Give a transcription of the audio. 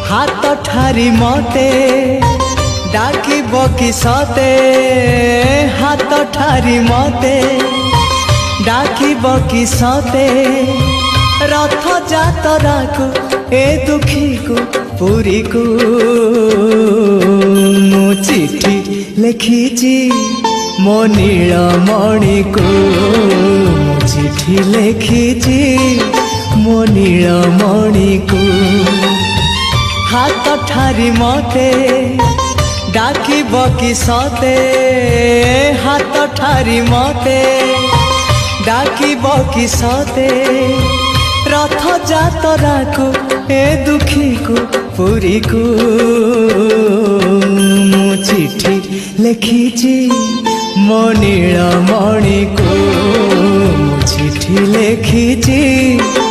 हाथ ठारी मते डाकिब कि सते हाथ ठारी मते डाकिब कि सते रथ जातरा को ए दुखी को पुरी को मु चिठी लिखिची मो नीलमणि को मु चिठी लिखिची मो नीलमणि को हाथ ठारी मते डाकिब कि सते हाथ ठारी मते डाकिब कि सते रथ जातरा को ए दुखी को पुरी को मु चिठी लिखिची मो नीलमणि को मु चिठी लिखिची